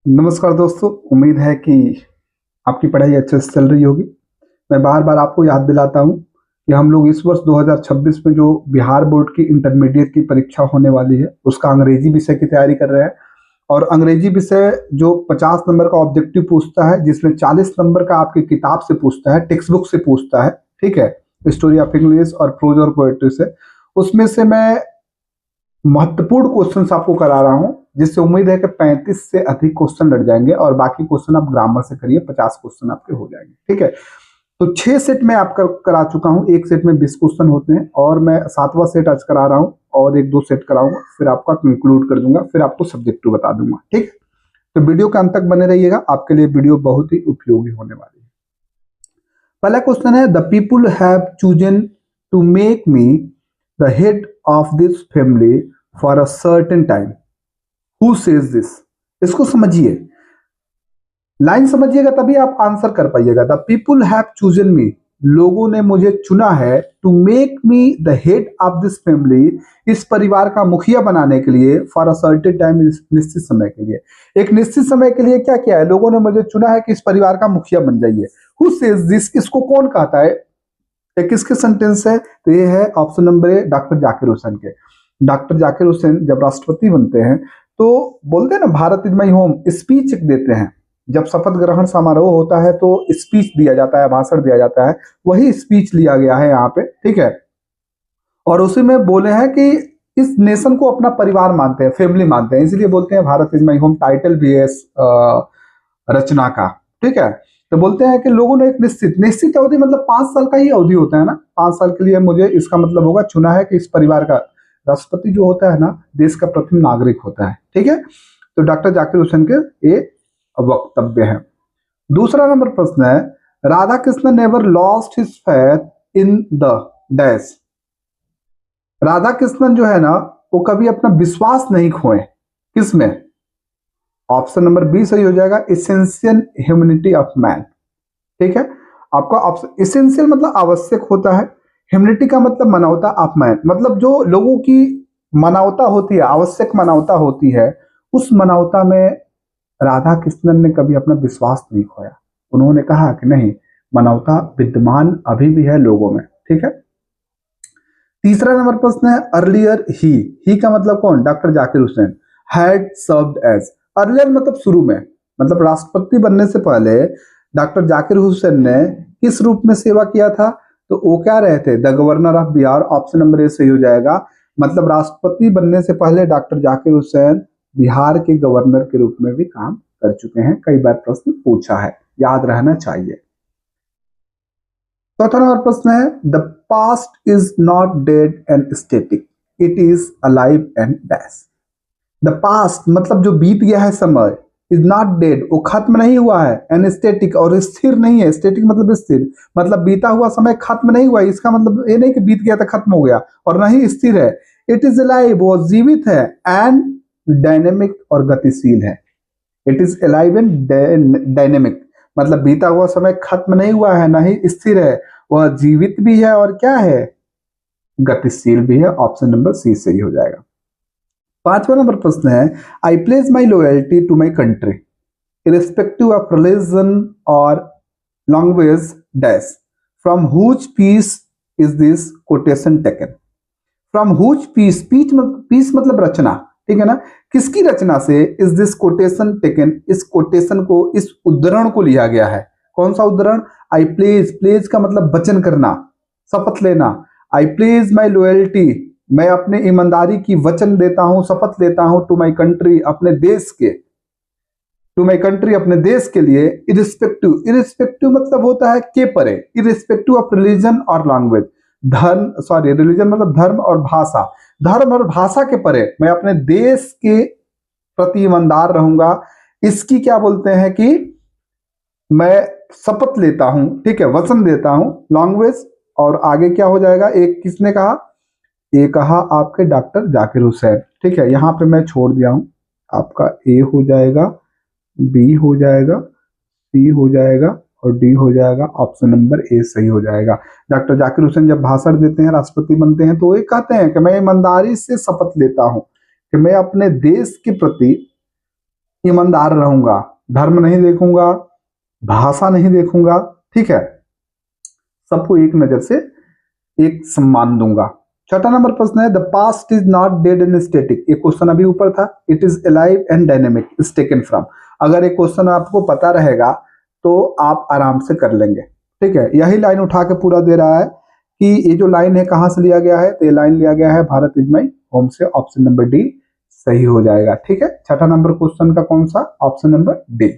नमस्कार दोस्तों, उम्मीद है कि आपकी पढ़ाई अच्छे से चल रही होगी। मैं बार-बार आपको याद दिलाता हूँ कि हम लोग इस वर्ष 2026 में जो बिहार बोर्ड की इंटरमीडिएट की परीक्षा होने वाली है, उसका अंग्रेजी विषय की तैयारी कर रहे हैं। और अंग्रेजी विषय जो 50 नंबर का ऑब्जेक्टिव पूछता है, जिसमें 40 नंबर का आपकी किताब से पूछता है, टेक्स्ट बुक से पूछता है, ठीक है? स्टोरी ऑफ इंग्लिश और प्रोज और पोएट्री से। उसमें से मैं महत्वपूर्ण क्वेश्चंस आपको करा रहा हूं, जिससे उम्मीद है कि 35 से अधिक क्वेश्चन लट जाएंगे और बाकी क्वेश्चन आप ग्रामर से करिए, 50 क्वेश्चन आपके हो जाएंगे। ठीक है, तो 6 सेट में आपका करा चुका हूं। एक सेट में 20 क्वेश्चन होते हैं और मैं 7वां सेट आज करा रहा हूं और एक दो सेट कराऊंगा, फिर आपका कंक्लूड कर दूंगा, फिर आपको सब्जेक्टिव बता दूंगा। ठीक है, तो वीडियो के अंत तक बने रहिएगा, आपके लिए वीडियो बहुत ही उपयोगी होने वाली है। पहला क्वेश्चन है, the people have chosen to make me the head of this family for a certain time. Who says this? इसको समझिए, लाइन समझिएगा तभी आप आंसर कर पाइएगा। The people have chosen me, लोगों ने मुझे चुना है, to make me the head of this family, इस परिवार का मुखिया बनाने के लिए, फॉर अ सर्टेन टाइम, निश्चित समय के लिए। एक निश्चित समय के लिए क्या किया है? लोगों ने मुझे चुना है कि इस परिवार का मुखिया बन जाइए। हु सेज दिस, इसको कौन कहता है? ये किसके सेंटेंस है? तो ये है ऑप्शन नंबर ए, डॉक्टर जाकिर हुसैन के। डॉक्टर जाकिर हुसैन जब राष्ट्रपति बनते हैं तो बोलते हैं ना, Bharat is my home, speech देते हैं। जब शपथ ग्रहण समारोह होता है तो स्पीच दिया जाता है, भाषण दिया जाता है, वही स्पीच लिया गया है यहाँ पे। ठीक है, और उसी में बोले हैं कि इस नेशन को अपना परिवार मानते हैं, फैमिली मानते हैं, इसलिए बोलते हैं Bharat is my home. Title भी है रचना का। ठीक है, तो बोलते हैं कि लोगों ने एक निश्चित निश्चित अवधि, मतलब 5 साल का ही अवधि होता है ना, 5 साल के लिए मुझे, इसका मतलब होगा चुना है कि इस परिवार का राष्ट्रपति जो होता है ना, देश का प्रथम नागरिक होता है। ठीक है, तो डॉक्टर जाकिर हुसैन के ये वक्तव्य है। दूसरा नंबर प्रश्न है, Radha Krishna never lost his faith in the dash. Radha Krishnan जो है ना, वो कभी अपना विश्वास नहीं खोए, किसमें? ऑप्शन नंबर बी सही हो जाएगा, इसेंशियल ह्यूमैनिटी ऑफ मैन। ठीक है, आपका ऑप्शन इसेंशियल मतलब आवश्यक होता है, ह्यूमैनिटी का मतलब मानवता ऑफ मैन, मतलब जो लोगों की मानवता होती है, आवश्यक मानवता होती है, उस मानवता में राधा कृष्णन ने कभी अपना विश्वास नहीं खोया। उन्होंने कहा कि नहीं, मानवता विद्यमान अभी भी है लोगों में। ठीक है, तीसरा नंबर प्रश्न है, अर्लियर ही का मतलब कौन? Doctor Zakir Hussain. Had served as, earlier मतलब शुरू में, मतलब राष्ट्रपति बनने से पहले डॉक्टर जाकिर हुसैन ने किस रूप में सेवा किया था? तो वो क्या रहे थे? The governor of Bihar. Option number A सही हो जाएगा, मतलब राष्ट्रपति बनने से पहले डॉक्टर जाकिर हुसैन बिहार के गवर्नर के रूप में भी काम कर चुके हैं। कई बार प्रश्न पूछा है, याद रहना चाहिए। चौथा नंबर प्रश्न है, the past is not dead and static, it is alive and dash. The past मतलब जो बीत गया है समय, इज नॉट डेड, वो खत्म नहीं हुआ है, एंड स्टेटिक और स्थिर नहीं है। स्टेटिक मतलब स्थिर, मतलब बीता हुआ समय खत्म नहीं हुआ, इसका मतलब ये नहीं कि बीत गया तो खत्म हो गया, और नहीं स्थिर है। इट इज अलाइव, वो जीवित है, एंड डायनेमिक और गतिशील है। It is alive and dynamic, मतलब बीता हुआ समय खत्म नहीं हुआ है, ना ही स्थिर है, वह जीवित भी है और क्या है? गतिशील भी है। ऑप्शन नंबर सी सही हो जाएगा। पांचवा नंबर प्रश्न है, I place my loyalty to my country irrespective of religion or language dash, from whose piece is this quotation taken? From whose piece, piece मतलब रचना, ठीक है ना, किसकी रचना से इज दिस कोटेशन टेकन, इस कोटेशन को, इस उद्धरण को लिया गया है? कौन सा उद्धरण? आई प्लेज, प्लेज का मतलब वचन करना, शपथ लेना। आई प्लेज माई लॉयल्टी, मैं अपने ईमानदारी की वचन देता हूं, शपथ लेता हूं, टू माई कंट्री, अपने देश के, टू माई कंट्री अपने देश के लिए, इरिस्पेक्टिव, इरिस्पेक्टिव मतलब होता है के परे, इरिस्पेक्टिव ऑफ रिलीजन और लैंग्वेज, धर्म, सॉरी रिलीजन मतलब धर्म और भाषा, धर्म और भाषा के परे मैं अपने देश के प्रति ईमानदार रहूंगा। इसकी क्या बोलते हैं कि मैं शपथ लेता हूं, ठीक है, वचन देता हूं। लैंग्वेज और आगे क्या हो जाएगा? एक किसने कहा? ये कहा आपके डॉक्टर जाकिर हुसैन। ठीक है, यहां पे मैं छोड़ दिया हूं, आपका ए हो जाएगा, बी हो जाएगा, सी हो जाएगा और डी हो जाएगा। ऑप्शन नंबर ए सही हो जाएगा। डॉक्टर जाकिर हुसैन जब भाषण देते हैं, राष्ट्रपति बनते हैं, तो ये कहते हैं कि मैं ईमानदारी से शपथ लेता हूं कि मैं अपने देश के प्रति ईमानदार रहूंगा, धर्म नहीं देखूंगा, भाषा नहीं देखूंगा, ठीक है, सबको एक नजर से एक सम्मान दूंगा। छठा नंबर प्रश्न है the past is not dead and static. ये क्वेश्चन अभी ऊपर था, it is alive and dynamic is taken from. अगर एक क्वेश्चन आपको पता रहेगा तो आप आराम से कर लेंगे, ठीक है। यही लाइन उठा के पूरा दे रहा है कि ये जो लाइन है कहां से लिया गया है, तो ये लाइन लिया गया है भारत इज माई होम से। ऑप्शन नंबर डी सही हो जाएगा, ठीक है। छठा नंबर क्वेश्चन का कौन सा, ऑप्शन नंबर डी।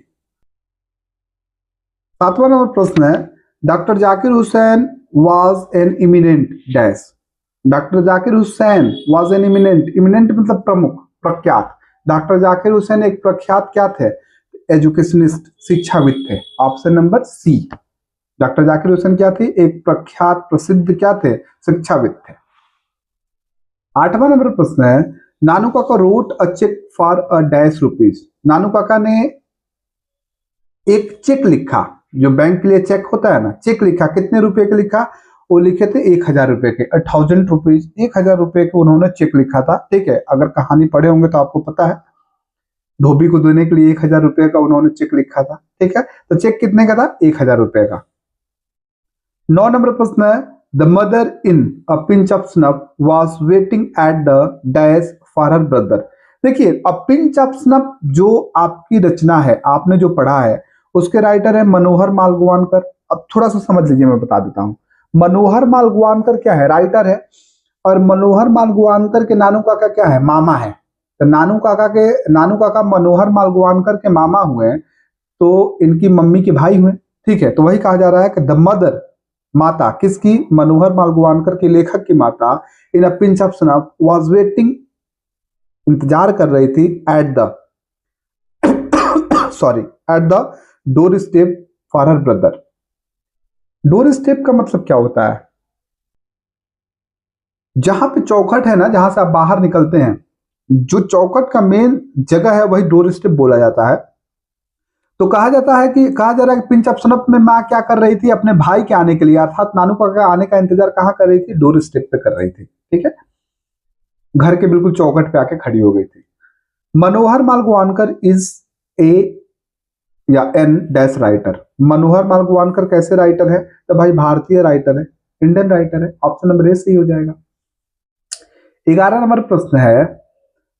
सातवां नंबर प्रश्न है doctor Zakir Hussain was an eminent dash. Doctor Zakir Hussain was an eminent, eminent मतलब प्रमुख, प्रख्यात। डॉक्टर जाकिर हुसैन एक प्रख्यात क्या थे, एजुकेशनिस्ट, शिक्षाविद थे। Option number C, doctor Zakir Hussain क्या थे, एक प्रख्यात प्रसिद्ध क्या थे, शिक्षाविद थे। आठवां नंबर प्रश्न है Nanu Kaka wrote a cheque for a dash rupees. Nanu Kaka ने एक चेक लिखा, जो बैंक के लिए चेक होता है ना, चेक लिखा, कितने रुपए का लिखा, वो लिखे थे 1000 रुपए के, 1000 रुपीज, 1000 रुपए के उन्होंने चेक लिखा था, ठीक है। अगर कहानी पढ़े होंगे तो आपको पता है, धोबी को देने के लिए 1000 रुपए का उन्होंने चेक लिखा था, ठीक है। तो चेक कितने का था, 1000 रुपए का। 9 नंबर प्रश्न है the mother in a pinch of snuff was waiting at the dash for her brother. देखिए अ पिंच ऑफ स्नफ जो आपकी रचना है, आपने जो पढ़ा है, उसके राइटर है मनोहर मालगुवानकर। अब थोड़ा सा समझ लीजिए, मैं बता देता हूं। मनोहर मालगुवानकर क्या है, राइटर है, और मनोहर मालगुवानकर के नानू काका क्या है, मामा है। तो नानू काका मनोहर मालगुवानकर के मामा हुए, तो इनकी मम्मी के भाई हुए, ठीक है। तो वही कहा जा रहा है कि द मदर, माता किसकी, मनोहर मालगुवानकर के लेखक की माता, in a pinch of snuff was waiting, इंतजार कर रही थी, at the sorry at the doorstep for her brother. Doorstep का मतलब क्या होता है, जहां पे चौखट है ना, जहां से आप बाहर निकलते हैं, जो चौखट का मेन जगह है वही डोर स्टेप बोला जाता है। तो कहा जाता है कि, कहा जा रहा है कि पिंच ऑफ स्नफ में मां क्या कर रही थी, अपने भाई के आने के लिए, अर्थात नानू काका आने का इंतजार कहां कर रही थी, डोर स्टेप पे कर रही थी, ठीक है। घर के बिल्कुल चौखट पे आके खड़ी हो गई थी। मनोहर मालगुवानकर इज ए या an dash writer. Manohar Malgonkar कैसे राइटर है, तो भाई भारतीय राइटर है, इंडियन राइटर है। ऑप्शन नंबर ए सही हो जाएगा। 11 नंबर प्रश्न है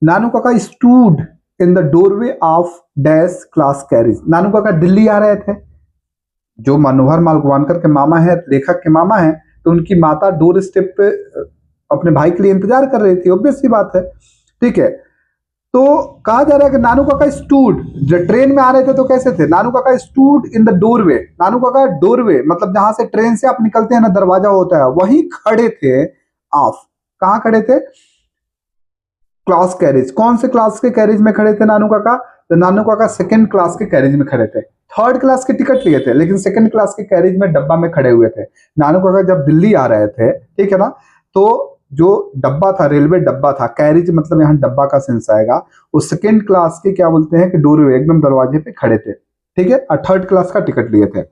Nanu Kaka stood in the doorway of dash class carriage. Nanu Kaka Delhi आ रहे थे, जो मनोहर मालगुवानकर के मामा है, लेखक के मामा है, तो उनकी माता डोर स्टेप पे अपने भाई के लिए इंतजार कर रही थी, ऑब्वियस सी बात है, ठीक है। तो कहा जा रहा है कि नानू काका स्टूड, जब ट्रेन में आ रहे थे तो कैसे थे, नानू Kaka stood in the doorway. नानू काका डोरवे मतलब जहां से ट्रेन से आप निकलते हैं ना, दरवाजा होता है, वहीं खड़े थे ऑफ। कहां खड़े थे, क्लास कैरिज। कौन से क्लास के कैरिज में खड़े थे नानू काका, तो नानू काका सेकंड क्लास के कैरिज में खड़े थे। थर्ड क्लास के टिकट लिए थे, लेकिन सेकंड क्लास के कैरिज में डब्बा में खड़े हुए थे। नानू काका जब दिल्ली आ रहे थे, ठीक है ना, तो जो डब्बा था, रेलवे डब्बा था, कैरिज मतलब यहाँ डब्बा का सेंस आएगा, वो सेकंड क्लास के क्या बोलते हैं कि डोरवे, एकदम दरवाजे पे खड़े थे, ठीक है, और थर्ड क्लास का टिकट लिए थे।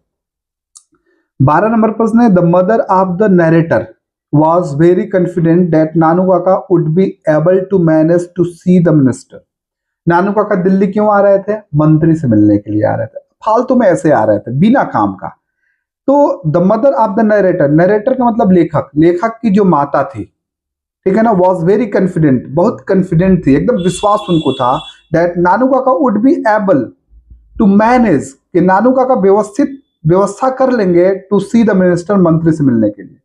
12 नंबर प्रश्न है the mother of the narrator was very confident that नानू काका would be able to manage to see the minister। नानू काका दिल्ली क्यों आ रहे थे, मंत्री से मिलने के लिए आ रहे थे, फालतू में ऐसे आ रहे थे बिना काम का। तो the mother of the narrator, narrator का मतलब लेखक, लेखक की जो माता थी, ठीक है ना, वॉज वेरी कॉन्फिडेंट, बहुत कॉन्फिडेंट थी, एकदम विश्वास उनको था, that Nanu Kaka would be able to manage, कि नानू काका व्यवस्था कर लेंगे, टू सी द मिनिस्टर, मंत्री से मिलने के लिए।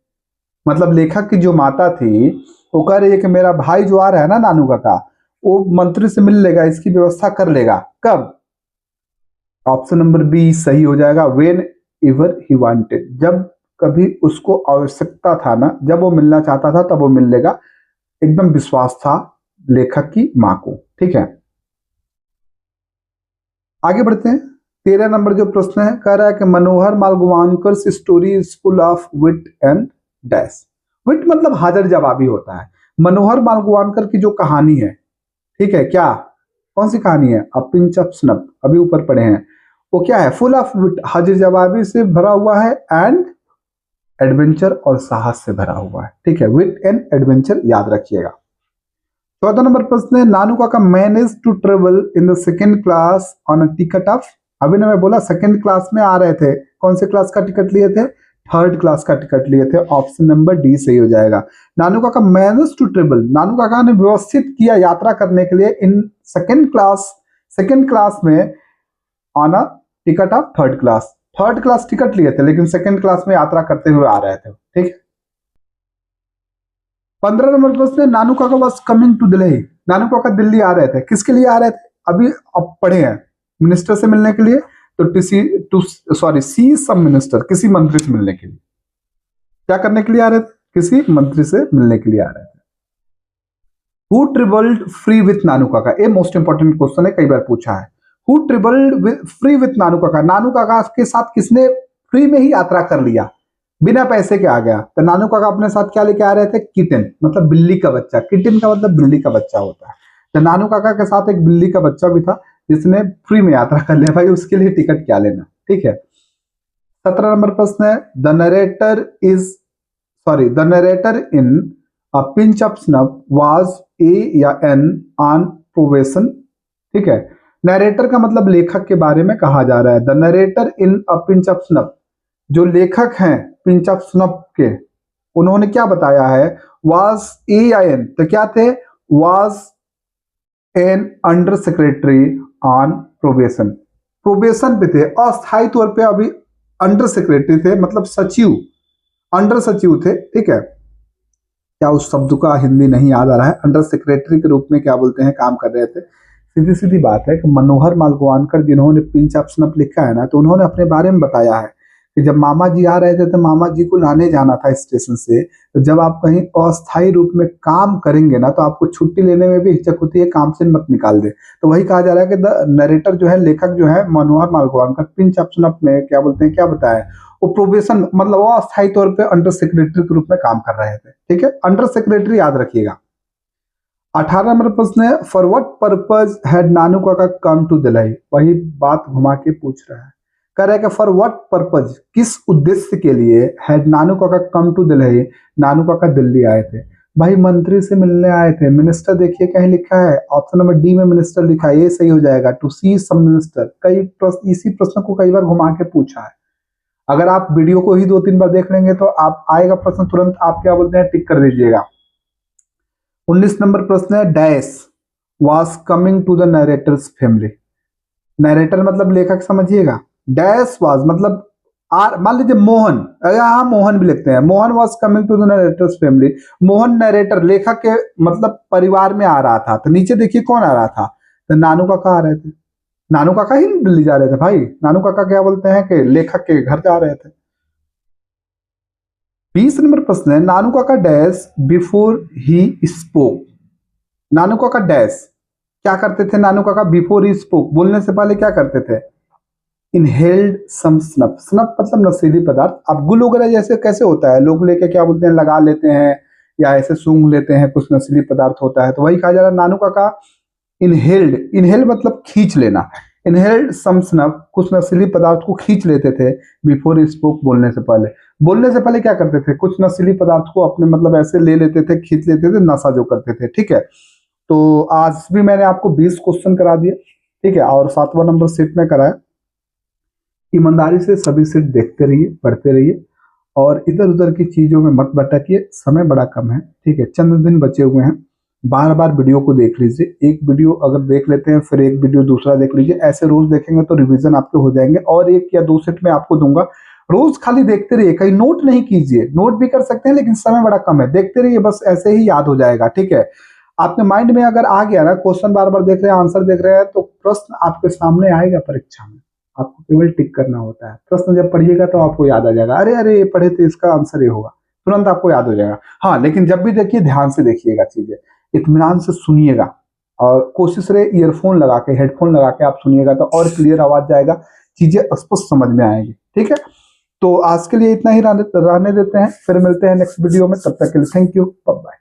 मतलब लेखक की जो माता थी वो कह रही है कि मेरा भाई जो आ रहा है ना नानू काका, वो मंत्री से मिल लेगा, इसकी व्यवस्था कर लेगा। कब, ऑप्शन नंबर बी सही हो जाएगा, वेन एवर ही वांटेड, जब कभी उसको आवश्यकता था ना, जब वो मिलना चाहता था तब वो मिल लेगा। एकदम विश्वास था लेखक की मां को, ठीक है। आगे बढ़ते हैं। 13 नंबर जो प्रश्न है, कह रहा है कि Manohar Malgonkar story is full of wit and dash. Wit मतलब हाजिर जवाबी होता है। मनोहर मालगुवानकर की जो कहानी है, ठीक है, क्या, कौन सी कहानी है, अ पिंच ऑफ स्नफ, अभी ऊपर पढ़े हैं, वो क्या है, फुल ऑफ विट, हाजिर जवाबी से भरा हुआ है, एंड एडवेंचर और साहस से भरा हुआ है, ठीक है, विट एंड एडवेंचर याद रखिएगा। 14 नंबर प्रश्न है, Nanu Kaka manage to travel in the second class on a ticket of, अभी ना मैं बोला सेकेंड क्लास में आ रहे थे, कौन से क्लास का टिकट लिए थे, थर्ड क्लास का टिकट लिए थे, ऑप्शन नंबर डी सही हो जाएगा। नानू काका मैनेज टू ट्रेवल, नानू काका ने व्यवस्थित किया यात्रा करने के लिए इन सेकेंड क्लास में on a ticket of third class ticket लिए थे, लेकिन सेकेंड क्लास में यात्रा करते हुए आ रहे थे, ठीक है। 15 नंबर प्रश्न है, नानू काका वाज कमिंग टू दिल्ली, नानू काका दिल्ली आ रहे थे, किसके लिए आ रहे थे, अभी अब पढ़े हैं, मिनिस्टर से मिलने के लिए, तो सी सम मिनिस्टर, किसी मंत्री से मिलने के लिए, क्या करने के लिए आ रहे थे, किसी मंत्री से मिलने के लिए आ रहे थे। हु ट्रेवल्ड फ्री विथ नानू काका, ये मोस्ट इंपॉर्टेंट क्वेश्चन है, कई बार पूछा है। हु ट्रेवल्ड फ्री विथ नानू काका, नानू काका के साथ किसने फ्री में ही यात्रा कर लिया, बिना पैसे के आ गया, तो नानू काका अपने साथ क्या लेके आ रहे थे, किटन, मतलब बिल्ली का बच्चा, किटन का मतलब बिल्ली का बच्चा होता है, तो नानू काका के साथ एक बिल्ली का बच्चा भी था जिसने फ्री में यात्रा कर लिया, भाई उसके लिए टिकट क्या लेना, ठीक है। 17 नंबर प्रश्न है, the narrator in a pinch of snuff was a या एन ऑन प्रोबेशन, ठीक है। नरेटर का मतलब लेखक के बारे में कहा जा रहा है, the narrator in a pinch of snuff, जो लेखक हैं पिंच ऑफ स्नफ के, उन्होंने क्या बताया है, वाज ए या एन, तो क्या थे, was an under secretary on probation पे थे, अस्थायी तौर पे अभी अंडर सेक्रेटरी थे, मतलब सचिव, अंडर सचिव थे, ठीक है। क्या उस शब्द का हिंदी नहीं याद आ रहा है, अंडर सेक्रेटरी के रूप में क्या बोलते हैं, काम कर रहे थे। सीधी सीधी बात है कि मनोहर मालगोवानकर जिन्होंने पिंच ऑफ स्नफ लिखा है ना, तो उन्होंने अपने बारे में बताया है कि जब मामा जी आ रहे थे तो मामा जी को लाने जाना था स्टेशन से, तो जब आप कहीं अस्थायी रूप में काम करेंगे ना, तो आपको छुट्टी लेने में भी हिचक होती है, काम से मत निकाल दे, तो वही कहा जा रहा है कि द नरेटर जो है, लेखक जो है मनोहर मालगोवानकर, पिंच ऑफ स्नफ में क्या बोलते हैं, क्या बताया, वो प्रोबेशन मतलब वो अस्थायी तौर पे अंडर सेक्रेटरी के रूप में काम कर रहे थे, ठीक है, अंडर सेक्रेटरी याद रखिएगा। 18 नंबर प्रश्न है, फॉर व्हाट पर्पज हैड नानू काका कम टू दिल्ली, वही बात घुमा के पूछ रहा है, कह रहा है कि फॉर व्हाट पर्पज, किस उद्देश्य के लिए, हैड नानू काका कम टू दिल्ली, नानू काका दिल्ली आए थे, भाई मंत्री से मिलने आए थे, मिनिस्टर देखिए कहीं लिखा है, ऑप्शन नंबर डी में मिनिस्टर लिखा है, ये सही हो जाएगा, टू सी सम मिनिस्टर, कई प्रश्न इसी प्रश्न को कई बार घुमा के पूछा है, अगर आप वीडियो को ही 2-3 बार देख लेंगे तो आप आएगा प्रश्न तुरंत आप क्या बोलते हैं, टिक कर दीजिएगा। 19 नंबर प्रश्न है, dash was coming to the narrator's family, narrator मतलब लेखक समझिएगा, डैश वाज मतलब मान लीजिए मोहन, अगर हाँ मोहन भी लिखते हैं, Mohan was coming to the narrator's family, Mohan narrator लेखक के मतलब परिवार में आ रहा था, तो नीचे देखिए कौन आ रहा था, तो नानू काका आ रहे थे, नानू काका ही दिल्ली जा रहे थे भाई, नानू काका क्या बोलते हैं कि लेखक के घर जा रहे थे। 20 नंबर प्रश्न है, नानू काका डैश बिफोर ही स्पोक, नानू काका डैश क्या करते थे, नानू काका बिफोर ही स्पोक, बोलने से पहले क्या करते थे, इनहेल्ड सम स्नफ, स्नफ मतलब नशीली पदार्थ, अब गुल वगैरह जैसे कैसे होता है, लोग लेके क्या बोलते हैं, लगा लेते हैं या ऐसे सूंघ लेते हैं, कुछ नशीली पदार्थ होता है, तो वही कहा जा रहा है, नानू काका इनहेल्ड मतलब खींच लेना, इनहेल्ड सम स्नफ, कुछ नशीली पदार्थ को खींच लेते थे, बिफोर स्पोक बोलने से पहले क्या करते थे, कुछ नशीली पदार्थ को अपने मतलब ऐसे ले लेते थे, खींच लेते थे, नशा जो करते थे, ठीक है। तो आज भी मैंने आपको 20 क्वेश्चन करा दिए, ठीक है, और 7वां नंबर सेट में कराया। ईमानदारी से सभी सेट देखते रहिए, पढ़ते रहिए, और इधर उधर की चीजों में मत भटकिए, समय बड़ा कम है, ठीक है, चंद दिन बचे हुए हैं, बार बार वीडियो को देख लीजिए, एक वीडियो अगर देख लेते हैं फिर एक वीडियो दूसरा देख लीजिए, ऐसे रोज देखेंगे तो रिवीजन आपके हो जाएंगे, और 1 या 2 सेट में आपको दूंगा, रोज खाली देखते रहिए, कहीं नोट नहीं कीजिए, नोट भी कर सकते हैं लेकिन समय बड़ा कम है, देखते रहिए, बस ऐसे ही याद हो जाएगा, ठीक है। आपके माइंड में अगर आ गया ना, क्वेश्चन बार बार देख रहे हैं, आंसर देख रहे हैं, तो प्रश्न आपके सामने आएगा परीक्षा में, आपको केवल टिक करना होता है, प्रश्न जब पढ़िएगा तो आपको याद आ जाएगा, अरे अरे ये पढ़े थे, इसका आंसर ये होगा, तुरंत आपको याद हो जाएगा। हाँ, लेकिन जब भी देखिए ध्यान से देखिएगा, चीजें इत्मीनान से सुनिएगा, और कोशिश रहे ईयरफोन लगा के, हेडफोन लगा के आप सुनिएगा, तो और क्लियर आवाज जाएगा, चीजें स्पष्ट समझ में आएंगी, ठीक है। तो आज के लिए इतना ही रहने देते हैं, फिर मिलते हैं नेक्स्ट वीडियो में, तब तक के लिए थैंक यू, बाय बाय।